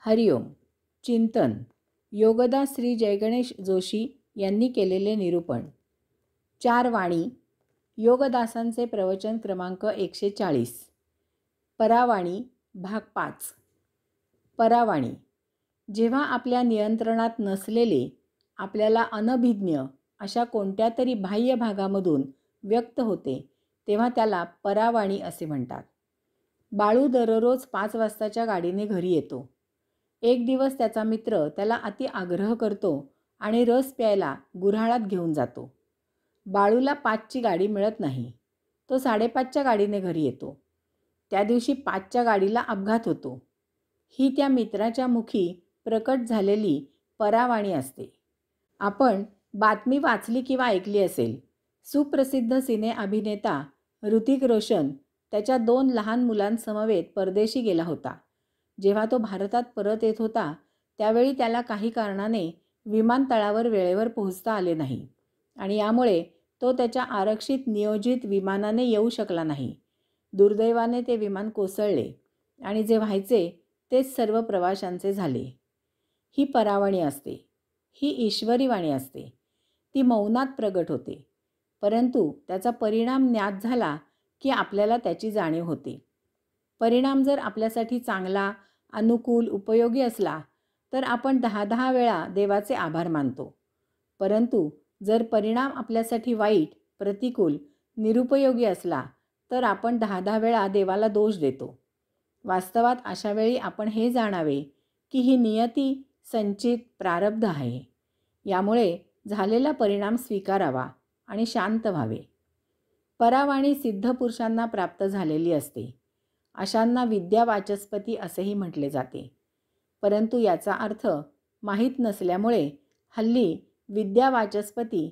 हरिओम. चिंतन योगदास श्री जयगणेश जोशी यांनी केलेले निरूपण. 4 वाणी. योगदासांचे प्रवचन क्रमांक 140. परावाणी भाग 5. परावाणी. जेव्हा आपल्या नियंत्रणात नसलेले, आपल्याला अनभिज्ञ अशा कोणत्या तरी बाह्य भागामधून व्यक्त होते, तेव्हा त्याला परावाणी असे म्हणतात. बाळू दररोज 5 वाजताच्या गाडीने घरी येतो. एक दिवस त्याचा मित्र त्याला अति आग्रह करतो आणि रस प्यायला गुऱ्हाळात घेऊन जातो. बाळूला 5ची गाडी मिळत नाही. तो 5:30च्या गाडीने घरी येतो. त्या दिवशी 5च्या गाडीला अपघात होतो. ही त्या मित्राच्या मुखी प्रकट झालेली परावाणी असते. आपण बातमी वाचली किंवा ऐकली असेल. सुप्रसिद्ध सिने अभिनेता ऋतिक रोशन त्याच्या 2 लहान मुलांसमवेत परदेशी गेला होता. जेव्हा तो भारतात परत येत होता, त्यावेळी त्याला काही कारणाने विमानतळावर वेळेवर पोहोचता आले नाही आणि यामुळे तो त्याच्या आरक्षित नियोजित विमानाने येऊ शकला नाही. दुर्दैवाने ते विमान कोसळले आणि जे व्हायचे तेच सर्व प्रवाशांचे झाले. ही परावाणी असते. ही ईश्वरी वाणी असते. ती मौनात प्रगट होते, परंतु त्याचा परिणाम ज्ञात झाला की आपल्याला त्याची जाणीव होते. परिणाम जर आपल्यासाठी चांगला, अनुकूल, उपयोगी असला तर आपण 10-10 वेळा देवाचे आभार मानतो. परंतु जर परिणाम आपल्यासाठी वाईट, प्रतिकूल, निरुपयोगी असला तर आपण 10-10 वेळा देवाला दोष देतो. वास्तवात अशा वेळी आपण हे जाणावे की ही नियती संचित प्रारब्ध आहे. यामुळे झालेला परिणाम स्वीकारावा आणि शांत व्हावे. परावाणी सिद्ध पुरुषांना प्राप्त झालेली असते. अशांना विद्यावाचस्पती असेही म्हटले जाते. परंतु याचा अर्थ माहीत नसल्यामुळे हल्ली विद्यावाचस्पती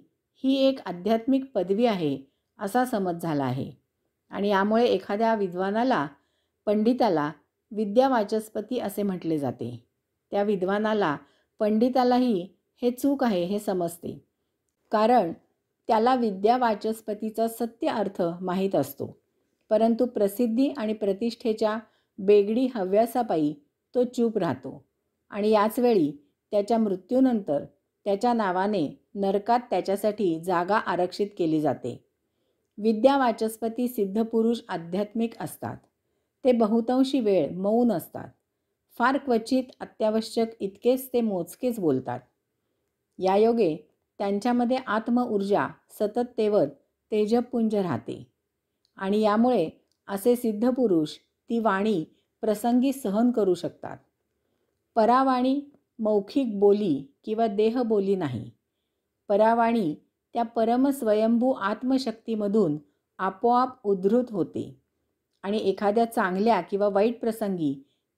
ही एक आध्यात्मिक पदवी आहे असा समज झाला आहे आणि यामुळे एखाद्या विद्वानाला, पंडिताला विद्यावाचस्पती असे म्हटले जाते. त्या विद्वानाला, पंडितालाही हे चूक आहे हे समजते, कारण त्याला विद्यावाचस्पतीचा सत्य अर्थ माहीत असतो. परंतु प्रसिद्धी आणि प्रतिष्ठेच्या बेगडी हव्यासापायी तो चूप राहतो आणि याचवेळी त्याच्या मृत्यूनंतर त्याच्या नावाने नरकात त्याच्यासाठी जागा आरक्षित केली जाते. विद्यावाचस्पती सिद्धपुरुष आध्यात्मिक असतात. ते बहुतांशी वेळ मौन असतात. फार क्वचित अत्यावश्यक इतकेच ते मोजकेच बोलतात. यायोगे त्यांच्यामध्ये आत्मऊर्जा सतत तेवत तेजपुंज राहते आणि यामुळे असे सिद्धपुरुष ती वाणी प्रसंगी सहन करू शकतात. परावाणी मौखिक बोली किंवा देहबोली नाही. परावाणी त्या परमस्वयंभू आत्मशक्तीमधून आपोआप उद्धृत होते आणि एखाद्या चांगल्या किंवा वाईट प्रसंगी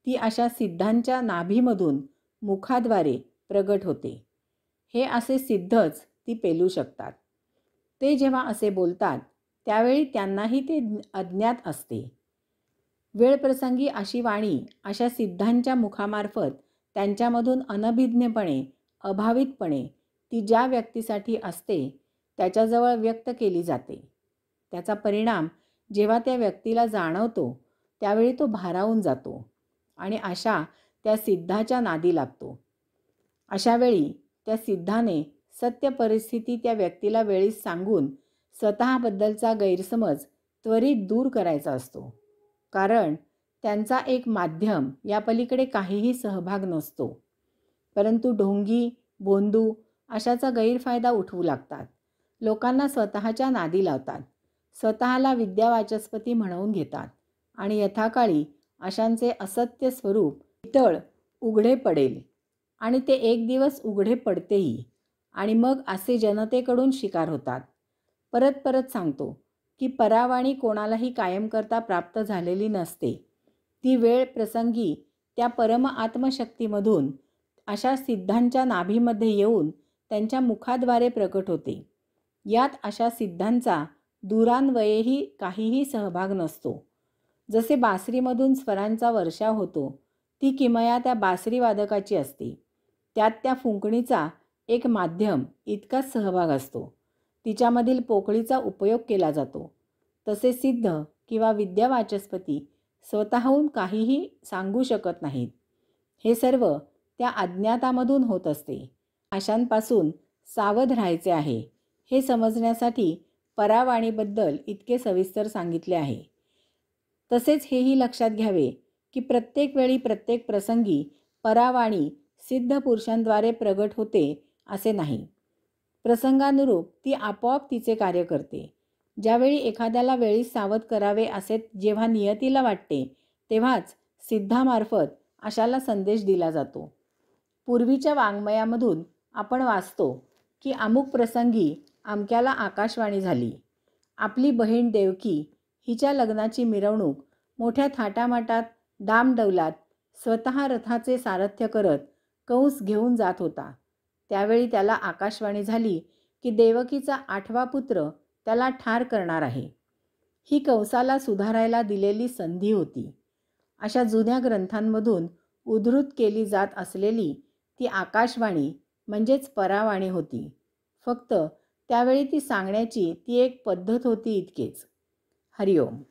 ती अशा सिद्धांच्या नाभीमधून मुखाद्वारे प्रगट होते. हे असे सिद्धच ती पेलू शकतात. ते जेव्हा असे बोलतात त्यावेळी त्यांनाही ते अज्ञात असते. वेळप्रसंगी अशी वाणी अशा सिद्धांच्या मुखामार्फत त्यांच्यामधून अनभिज्ञपणे, अभावितपणे ती ज्या व्यक्तीसाठी असते त्याच्याजवळ व्यक्त केली जाते. त्याचा परिणाम जेव्हा त्या व्यक्तीला जाणवतो त्यावेळी तो भारावून जातो आणि अशा त्या सिद्धाच्या नादी लागतो. अशावेळी त्या सिद्धाने सत्य परिस्थिती त्या व्यक्तीला वेळीच सांगून स्वतःबद्दलचा गैरसमज त्वरित दूर करायचा असतो, कारण त्यांचा एक माध्यम या पलीकडे काहीही सहभाग नसतो. परंतु ढोंगी, भोंदू अशाचा गैरफायदा उठवू लागतात. लोकांना स्वतःच्या नादी लावतात. स्वतःला विद्यावाचस्पती म्हणवून घेतात आणि यथाकाळी अशांचे असत्य स्वरूप इतळ उघडे पडेल आणि ते एक दिवस उघडे पडतेही आणि मग असे जनतेकडून शिकार होतात. परत परत सांगतो की परावाणी कोणालाही कायमकरता प्राप्त झालेली नसते. ती वेळ प्रसंगी त्या परम आत्मशक्तीमधून अशा सिद्धांच्या नाभीमध्ये येऊन त्यांच्या मुखाद्वारे प्रकट होते. यात अशा सिद्धांचा दूरान्वयेही काहीही सहभाग नसतो. जसे बासरीमधून स्वरांचा वर्षाव होतो, ती किमया त्या बासरीवादकाची असते. त्यात त्या फुंकणीचा एक माध्यम इतकाच सहभाग असतो. तिच्यामधील पोकळीचा उपयोग केला जातो. तसे सिद्ध किंवा विद्यावाचस्पती स्वतःहून काहीही सांगू शकत नाहीत. हे सर्व त्या अज्ञातामधून होत असते. आशांपासून सावध राहायचे आहे हे समजण्यासाठी परावाणीबद्दल इतके सविस्तर सांगितले आहे. तसेच हेही लक्षात घ्यावे की प्रत्येक वेळी प्रत्येक प्रसंगी परावाणी सिद्ध पुरुषांद्वारे प्रगट होते असे नाही. प्रसंगानुरूप ती आपोआप तिचे कार्य करते. ज्यावेळी एखाद्याला वेळीच सावध करावे असे जेव्हा नियतीला वाटते तेव्हाच सिद्धामार्फत अशाला संदेश दिला जातो. पूर्वीच्या वाङ्मयामधून आपण वाचतो की अमुक प्रसंगी अमक्याला आकाशवाणी झाली. आपली बहीण देवकी हिच्या लग्नाची मिरवणूक मोठ्या थाटामाटात डामडौलात स्वतः रथाचे सारथ्य करत कंस घेऊन जात होता. त्यावेळी त्याला आकाशवाणी झाली की देवकीचा 8वा पुत्र त्याला ठार करणार आहे. ही कंसाला सुधारायला दिलेली संधी होती. अशा जुन्या ग्रंथांमधून उद्धृत केली जात असलेली ती आकाशवाणी म्हणजेच परावाणी होती. फक्त त्यावेळी ती सांगण्याची ती एक पद्धत होती इतकेच. हरिओम.